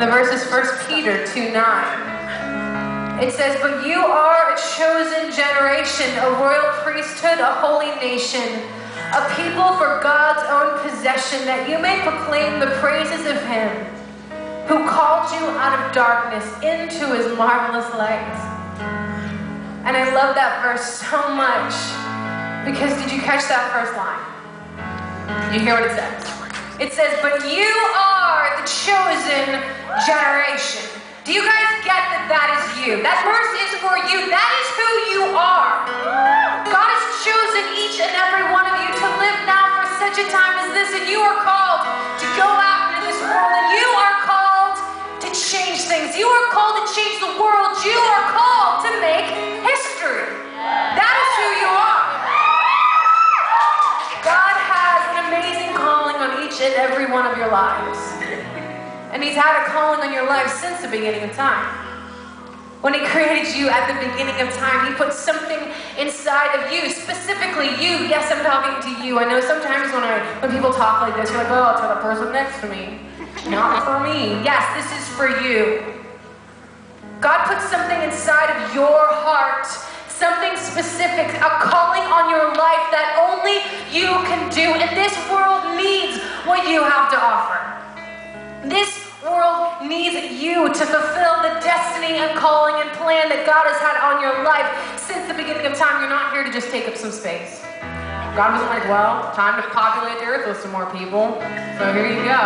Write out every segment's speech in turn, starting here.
The verse is 1 Peter 2:9. It says, "But you are a chosen generation, a royal priesthood, a holy nation, a people for God's own possession, that you may proclaim the praises of Him who called you out of darkness into His marvelous light." And I love that verse so much because did you catch that first line? You hear what it says? It says, "But you are the chosen generation." Do you guys get that that is you? That verse is for you. That is who you are. God has chosen each and every one of you to live now for such a time as this, and you are called to go out into this world, and you are called to change things. You are called to change the world. You are called to make history. That is who you are. God has an amazing calling on each and every one of your lives. And He's had a calling on your life since the beginning of time. When He created you at the beginning of time, He put something inside of you, specifically you. Yes, I'm talking to you. I know sometimes when people talk like this, you're like, oh, it's for the person next to me. Not for me. Yes, this is for you. God put something inside of your heart, something specific, a calling on your life that only you can do. And this world needs what you have to offer. This world needs you to fulfill the destiny and calling and plan that God has had on your life since the beginning of time. You're not here to just take up some space. God wasn't like, well, time to populate the earth with some more people. So here you go.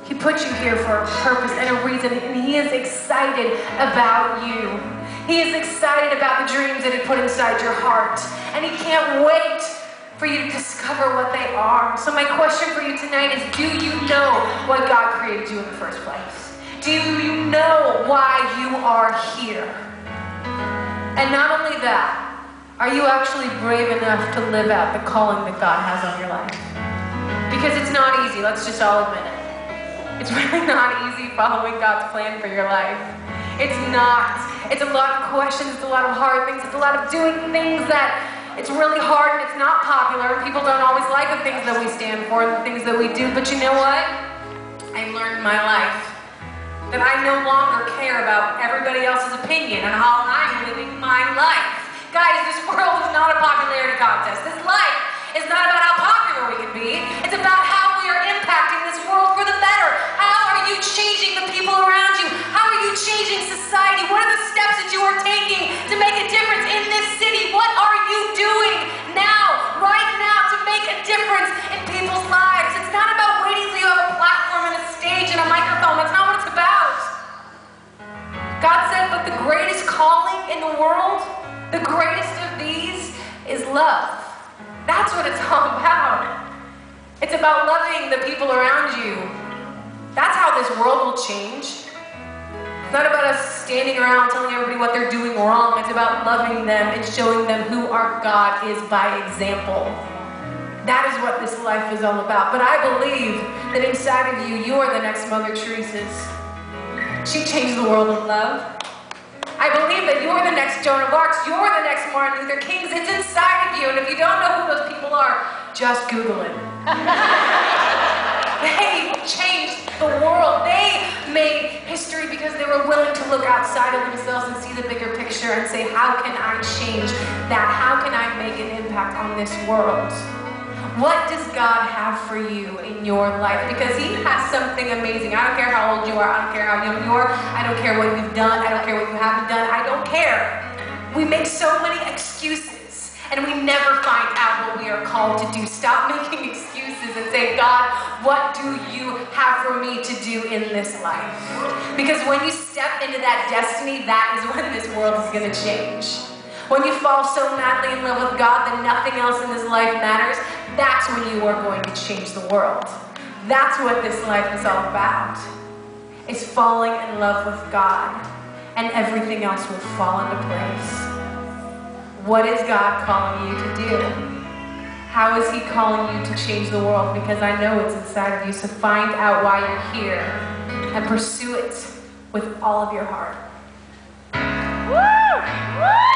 He put you here for a purpose and a reason, and He is excited about you. He is excited about the dreams that He put inside your heart, and He can't wait for you to discover what they are. So my question for you tonight is, do you know why God created you in the first place? Do you know why you are here? And not only that, are you actually brave enough to live out the calling that God has on your life? Because it's not easy, let's just all admit it. It's really not easy following God's plan for your life. It's not. It's a lot of questions, it's a lot of hard things, it's a lot of doing things that it's really hard and it's not popular. People don't always like the things that we stand for and the things that we do. But you know what? I learned in my life that I no longer care about everybody else's opinion on how I'm living my life. Guys, this world is not a popularity contest. This life is not about how popular we can be. It's about how we are impacting this world for the better. How are you changing the people around you? How are you changing society? What are the steps that you are taking to make a difference in this city? What are you doing now, right now, to make a difference in people's lives? It's not about waiting till you have a platform and a stage and a microphone. That's not what it's about. God said, but the greatest calling in the world, the greatest of these, is love. That's what it's all about. It's about loving the people around you. That's how this world will change. It's not about us standing around telling everybody what they're doing wrong. It's about loving them and showing them who our God is by example. That is what this life is all about. But I believe that inside of you, you are the next Mother Teresa's. She changed the world with love. I believe that you're the next Joan of Arc. You're the next Martin Luther King. It's inside of you. And if you don't know who those people are, just Google it. They changed the world. They made history because they were willing to look outside of themselves and see the bigger picture and say, how can I change that? How can I make an impact on this world? What does God have for you in your life? Because He has something amazing. I don't care how old you are. I don't care how young you are. I don't care what you've done. I don't care what you haven't done. I don't care. We make so many excuses and we never find out what we are called to do. Stop making excuses and say, God, what do you have for me to do in this life? Because when you step into that destiny, that is when this world is going to change. When you fall so madly in love with God that nothing else in this life matters, that's when you are going to change the world. That's what this life is all about. Is falling in love with God, and everything else will fall into place. What is God calling you to do? How is He calling you to change the world? Because I know it's inside of you, so find out why you're here and pursue it with all of your heart. Woo! Woo!